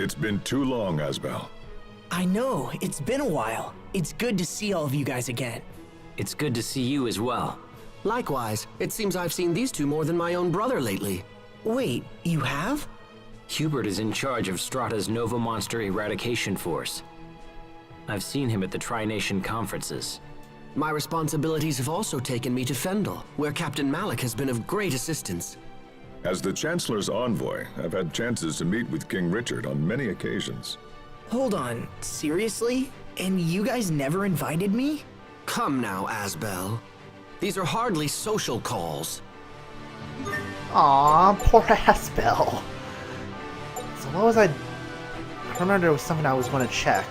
It's been too long, Asbel. I know, it's been a while. It's good to see all of you guys again. It's good to see you as well. Likewise, it seems I've seen these two more than my own brother lately. Wait, you have? Hubert is in charge of Strata's Nova Monster Eradication Force. I've seen him at the Tri-Nation conferences. My responsibilities have also taken me to Fendel, where Captain Malik has been of great assistance. As the Chancellor's envoy, I've had chances to meet with King Richard on many occasions. Hold on, seriously? And you guys never invited me? Come now, Asbel. These are hardly social calls. Aw, poor Asbel. So what was I remember there was something I was going to check.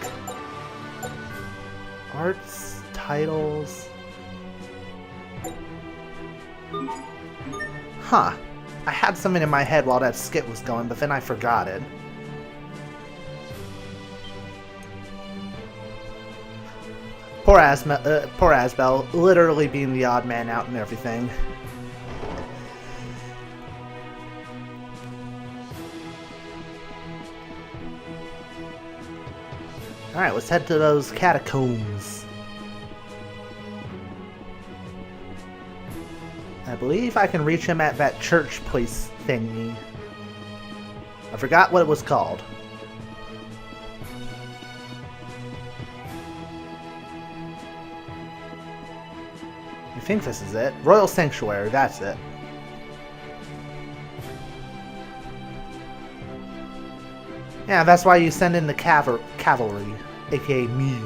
Arts, titles... Huh. I had something in my head while that skit was going, but then I forgot it. Poor Asbel, literally being the odd man out and everything. Alright, let's head to those catacombs. I believe I can reach him at that church place thingy. I forgot what it was called. I think this is it. Royal Sanctuary, that's it. Yeah, that's why you send in the cavalry, aka me.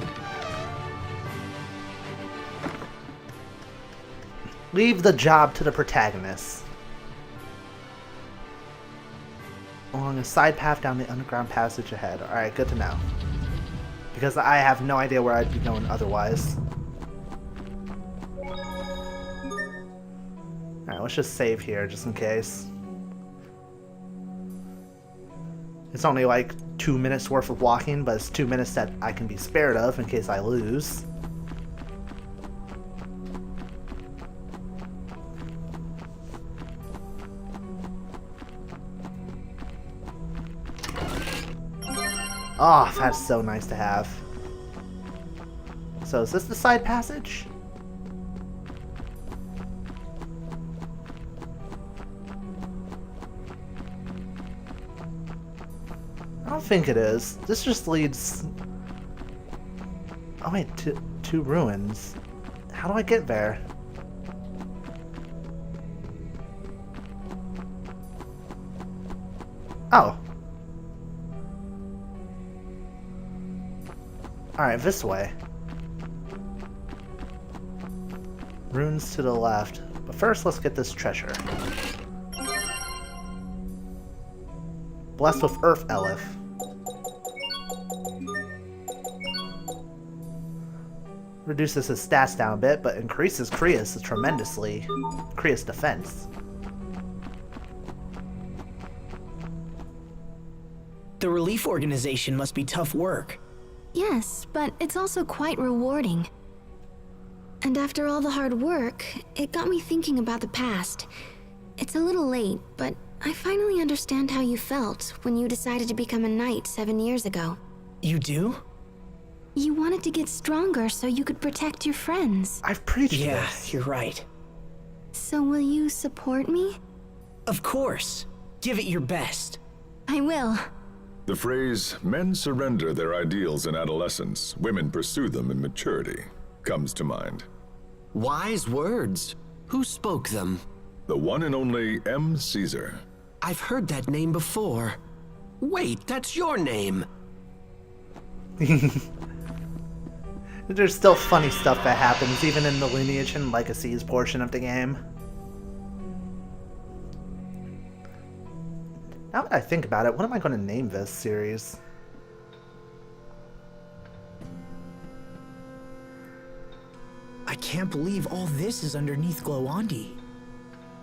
Leave the job to the protagonist. Along a side path down the underground passage ahead. Alright, good to know. Because I have no idea where I'd be going otherwise. Alright, let's just save here just in case. It's only like 2 minutes worth of walking, but it's 2 minutes that I can be spared of in case I lose. Oh, that's so nice to have. So is this the side passage? I don't think it is. This just leads... Oh wait, to ruins. How do I get there? Oh. Alright, this way. Runes to the left. But first, let's get this treasure. Blessed with Earth Elif. Reduces his stats down a bit, but increases Kriya's tremendously. Kriya's defense. The relief organization must be tough work. Yes, but it's also quite rewarding. And after all the hard work, it got me thinking about the past. It's a little late, but I finally understand how you felt when you decided to become a knight 7 years ago. You do? You wanted to get stronger so you could protect your friends. I've preached Yeah, this. you're right. So will you support me? Of course. Give it your best. I will. The phrase, men surrender their ideals in adolescence, women pursue them in maturity, comes to mind. Wise words. Who spoke them? The one and only M. Caesar. I've heard that name before. Wait, that's your name. There's still funny stuff that happens, even in the Lineage and Legacies portion of the game. Now that I think about it, what am I going to name this series? I can't believe all this is underneath Glowandi.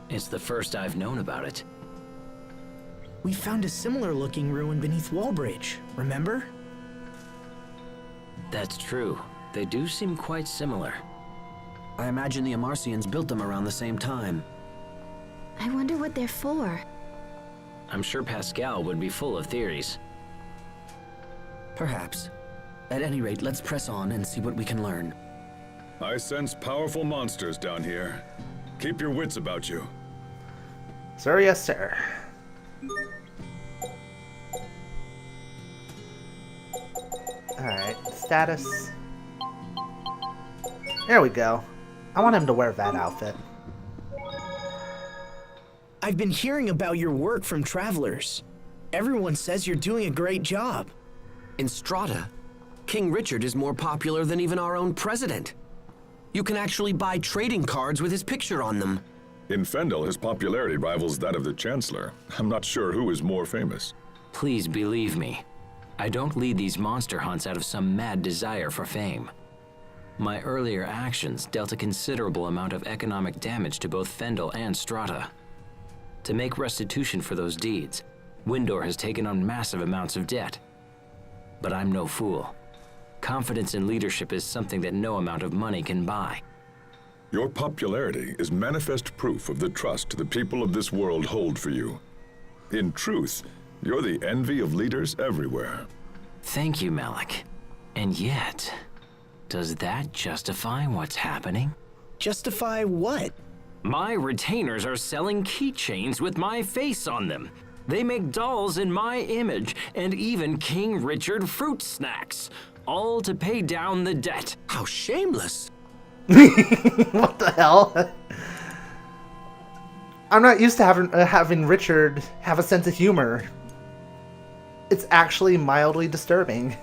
It's the first I've known about it. We found a similar looking ruin beneath Wallbridge, remember? That's true. They do seem quite similar. I imagine the Amarcians built them around the same time. I wonder what they're for. I'm sure Pascal would be full of theories. Perhaps. At any rate, let's press on and see what we can learn. I sense powerful monsters down here. Keep your wits about you. Sir, yes, sir. Alright, status. There we go. I want him to wear that outfit. I've been hearing about your work from travelers. Everyone says you're doing a great job. In Strata, King Richard is more popular than even our own president. You can actually buy trading cards with his picture on them. In Fendel, his popularity rivals that of the Chancellor. I'm not sure who is more famous. Please believe me. I don't lead these monster hunts out of some mad desire for fame. My earlier actions dealt a considerable amount of economic damage to both Fendel and Strata. To make restitution for those deeds, Windor has taken on massive amounts of debt. But I'm no fool. Confidence in leadership is something that no amount of money can buy. Your popularity is manifest proof of the trust the people of this world hold for you. In truth, you're the envy of leaders everywhere. Thank you, Malik. And yet, does that justify what's happening? Justify what? My retainers are selling keychains with my face on them. They make dolls in my image, and even King Richard fruit snacks, all to pay down the debt. How shameless! What the hell? I'm not used to having Richard have a sense of humor. It's actually mildly disturbing.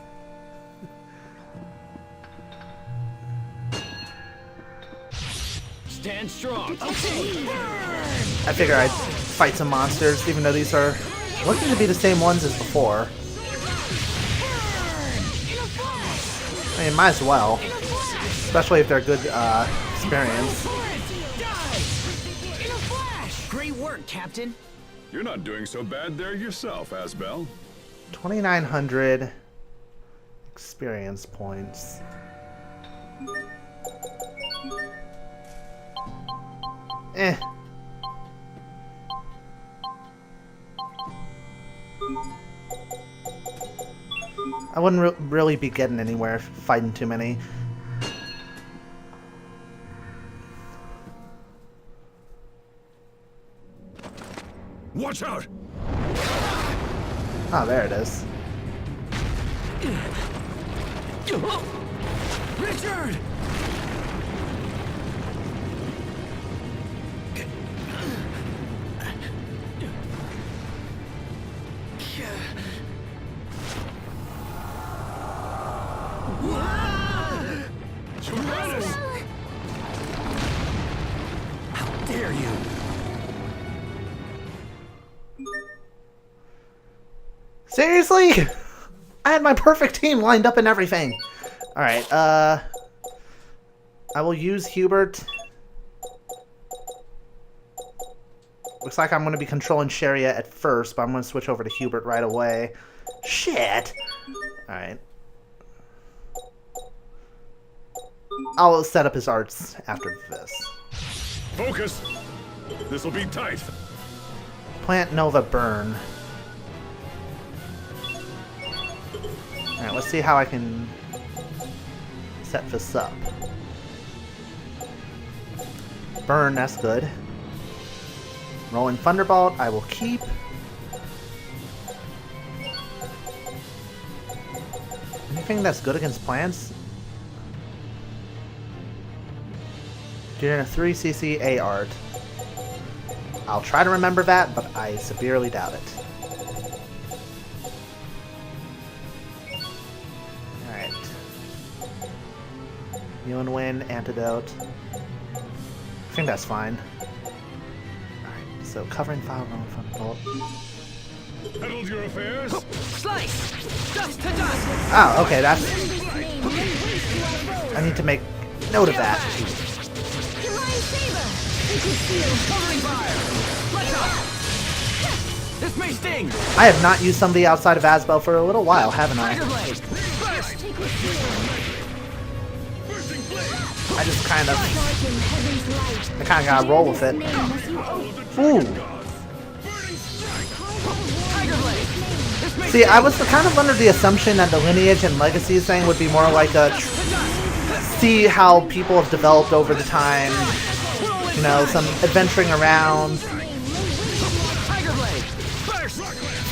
Stand strong. I figure I'd fight some monsters, even though these are looking to be the same ones as before. I mean, might as well. Especially if they're good experience. Great work, Captain. You're not doing so bad there yourself, Asbel. 2,900 experience points. Eh. I wouldn't really be getting anywhere fighting too many. Watch out! Oh, there it is. Richard! How dare you! Seriously? I had my perfect team lined up and everything. Alright, I will use Hubert. Looks like I'm going to be controlling Sharia at first, but I'm going to switch over to Hubert right away. Shit! Alright. I'll set up his arts after this. Focus! This'll be tight. Plant Nova Burn. Alright, let's see how I can set this up. Burn, that's good. Rolling Thunderbolt, I will keep. Anything that's good against plants? Getting a 3cc A art. I'll try to remember that, but I severely doubt it. Alright. Healing Wind, Antidote. I think that's fine. Alright, so covering fire, rolling Thunderbolt. Settled your affairs? Slice! Dust to dust! Oh, okay, that's... I need to make note of that. Covering fire! Let's go! This may sting! I have not used somebody outside of Asbel for a little while, haven't I? Tiger blade! Burst! I just kind of... I kind of gotta roll with it. Ooh! Tiger blade! See, I was kind of under the assumption that the Lineage and Legacies thing would be more like a see how people have developed over the time, you know, some adventuring around,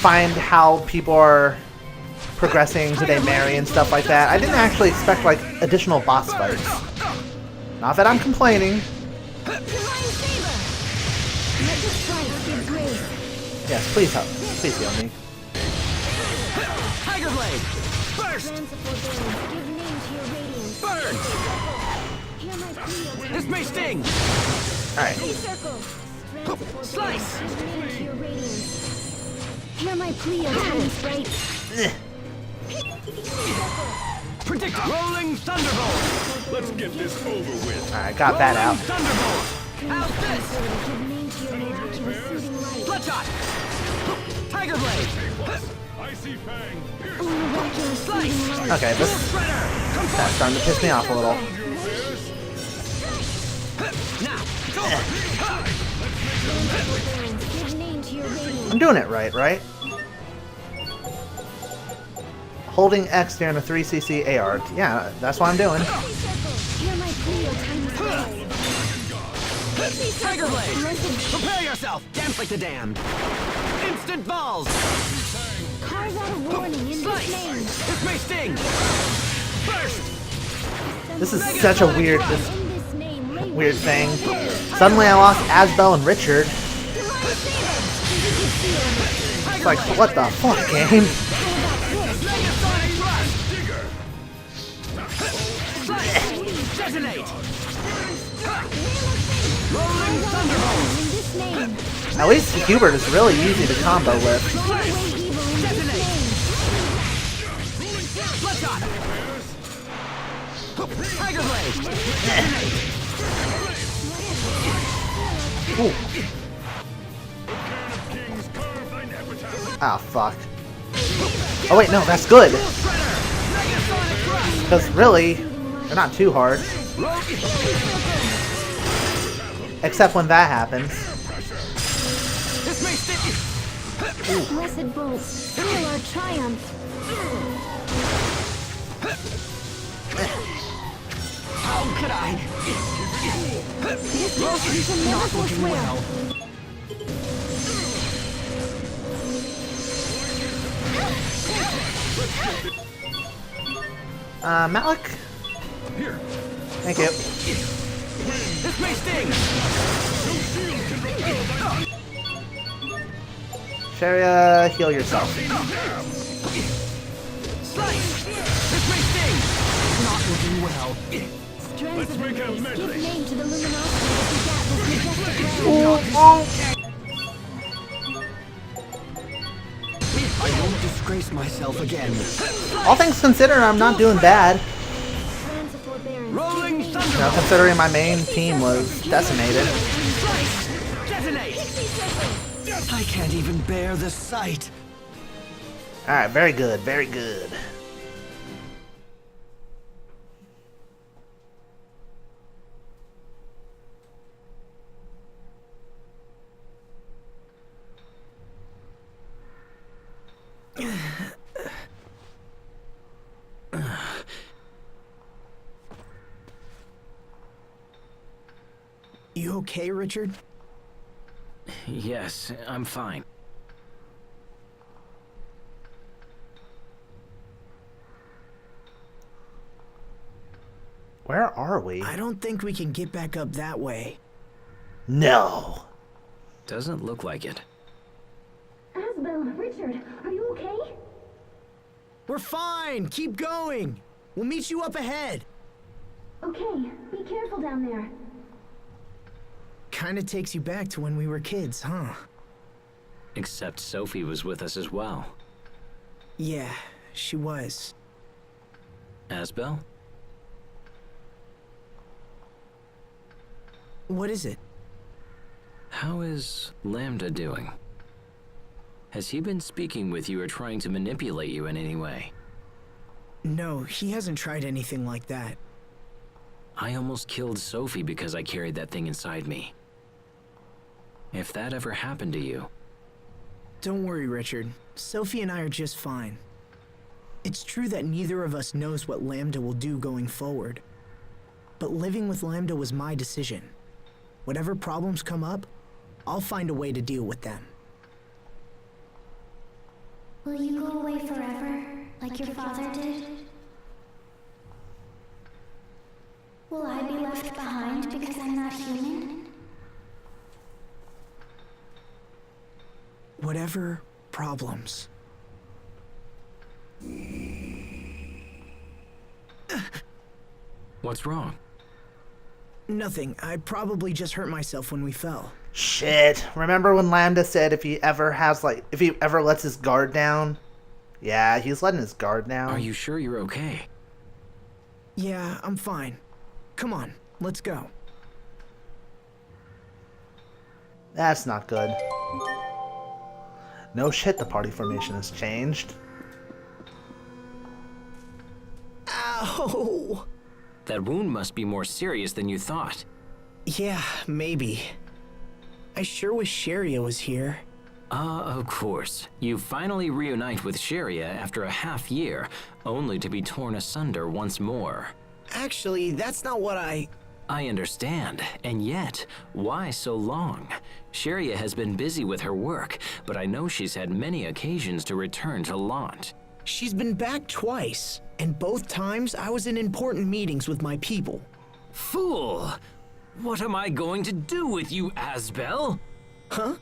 find how people are progressing, who they marry and stuff like that. I didn't actually expect like additional boss fights. Not that I'm complaining. Yes, please help. Please heal me. Tiger Blade! Burst! Burn! This may sting! Alright. Slice! Hear my plea, O tiny sprite. Predict Rolling Thunderbolt! Let's get this over with. Alright, got that out. Thunderbolt! How's this? Bloodshot! Tiger Blade! Icy Fang. Slice! Okay, that's starting to piss me off a little. Now! I'm doing it right? Holding X during a 3cc AR. Yeah, that's what I'm doing. Tiger Blade! Prepare yourself! Dance like the damned! Instant balls! Carve out a warning in Slice! this name. This may sting! Burst! This is such a weird In this name, weird thing. Suddenly I lost Asbel and Richard. It's like, what the fuck, game? Detonate! Rolling Thunderbolt! in this name. At least Hubert is really easy to combo with. Detonate! Bloodshot! Tiger Blade! Detonate! Ooh. Ah, fuck. Oh wait, no, that's good. Because really, they're not too hard. Except when that happens. This may sting! Blessed bolts, seal our triumph. How could I? This nation shall never forswear. Malik? Here. Thank you. This may sting! Sharia, heal yourself. Slice! This may sting! Not looking well. Strands of make a rays, medley. give name to the luminosity that begat this majestic land. I won't disgrace myself again. All things considered, I'm not doing bad. Lands of forbearance, Rolling You know, Thunderbolt! considering my main team was decimated. Slice! Detonate! I can't even bear the sight. Alright, very good, very good. You okay, Richard? Yes, I'm fine. Where are we? I don't think we can get back up that way. No. Doesn't look like it. Asbel, Richard, are you okay? We're fine. Keep going. We'll meet you up ahead. Okay, be careful down there. Kinda takes you back to when we were kids, huh? Except Sophie was with us as well. Yeah, she was. Asbel? What is it? How is Lambda doing? Has he been speaking with you or trying to manipulate you in any way? No, he hasn't tried anything like that. I almost killed Sophie because I carried that thing inside me. If that ever happened to you, Don't worry, Richard. Sophie and I are just fine. It's true that neither of us knows what Lambda will do going forward. But living with Lambda was my decision. Whatever problems come up, I'll find a way to deal with them. Will you go away forever, like your father did? Will I be left behind because I'm not human? Whatever problems. What's wrong? Nothing. I probably just hurt myself when we fell. Shit. Remember when Lambda said if he ever lets his guard down? Yeah, he's letting his guard down. Are you sure you're okay? Yeah, I'm fine. Come on, let's go. That's not good. No shit, the party formation has changed. Ow! That wound must be more serious than you thought. Yeah, maybe. I sure wish Sharia was here. Of course. You finally reunite with Sharia after a half year, only to be torn asunder once more. Actually, that's not what I understand, and yet, why so long? Sharia has been busy with her work, but I know she's had many occasions to return to Lant. She's been back twice, and both times I was in important meetings with my people. Fool! What am I going to do with you, Asbel? Huh?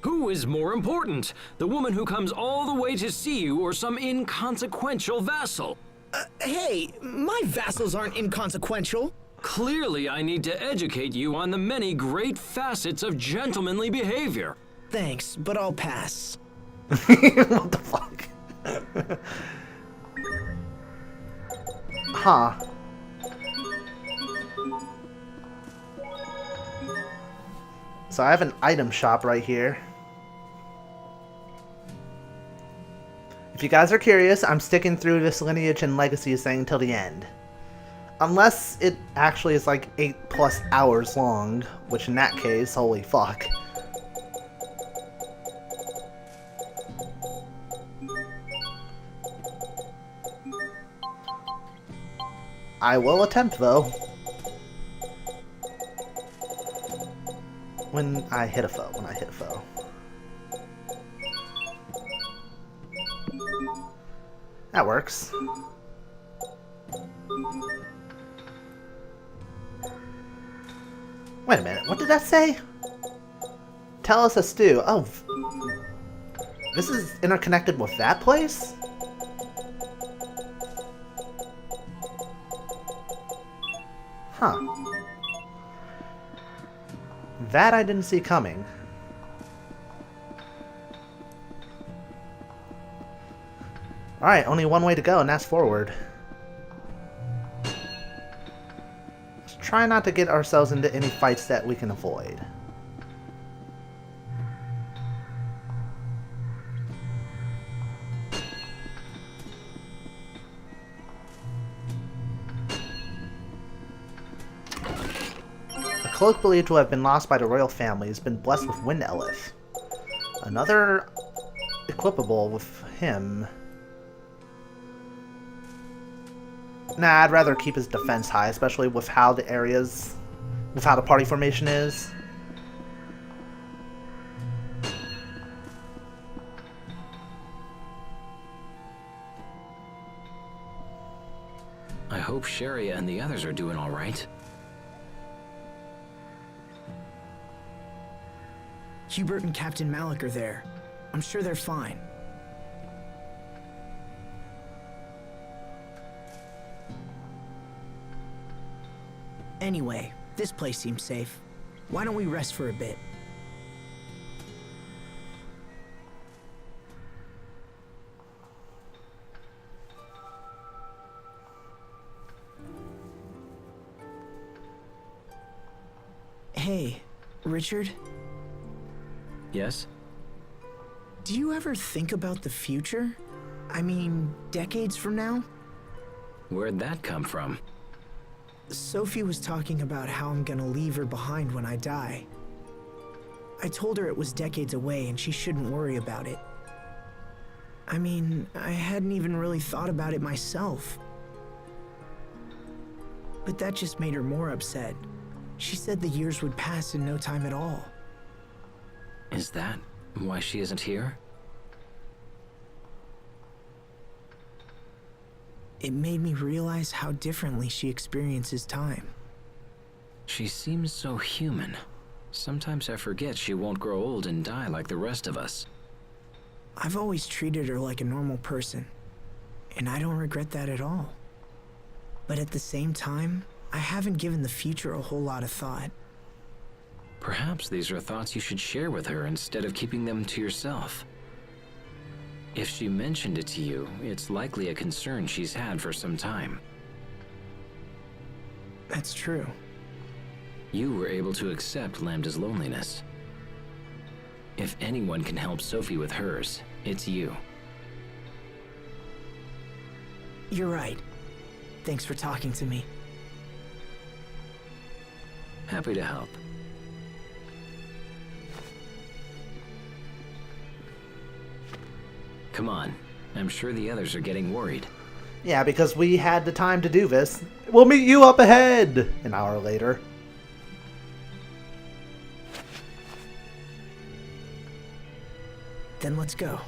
Who is more important? The woman who comes all the way to see you or some inconsequential vassal? Hey, my vassals aren't inconsequential. Clearly, I need to educate you on the many great facets of gentlemanly behavior. Thanks, but I'll pass. What the fuck? Huh. So I have an item shop right here. If you guys are curious, I'm sticking through this Lineage and Legacies thing till the end. Unless it actually is like 8+ hours long, which in that case, holy fuck. I will attempt though. When I hit a foe. That works. Wait a minute, what did that say? Tell us a stew. Oh, this is interconnected with that place? Huh. That I didn't see coming. Alright, only one way to go, and that's forward. Let's try not to get ourselves into any fights that we can avoid. A cloak believed to have been lost by the royal family has been blessed with Wind Elif. Another equipable with him. Nah, I'd rather keep his defense high, especially with how the party formation is. I hope Sharia and the others are doing all right. Hubert and Captain Malik are there. I'm sure they're fine. Anyway, this place seems safe. Why don't we rest for a bit? Hey, Richard? Yes? Do you ever think about the future? I mean, decades from now? Where'd that come from? Sophie was talking about how I'm gonna leave her behind when I die. I told her it was decades away and she shouldn't worry about it. I mean, I hadn't even really thought about it myself. But that just made her more upset. She said the years would pass in no time at all. Is that why she isn't here? It made me realize how differently she experiences time. She seems so human. Sometimes I forget she won't grow old and die like the rest of us. I've always treated her like a normal person, and I don't regret that at all. But at the same time, I haven't given the future a whole lot of thought. Perhaps these are thoughts you should share with her instead of keeping them to yourself. If she mentioned it to you, it's likely a concern she's had for some time. That's true. You were able to accept Lambda's loneliness. If anyone can help Sophie with hers, it's you. You're right. Thanks for talking to me. Happy to help. Come on. I'm sure the others are getting worried. Yeah, because we had the time to do this. We'll meet you up ahead! An hour later. Then let's go.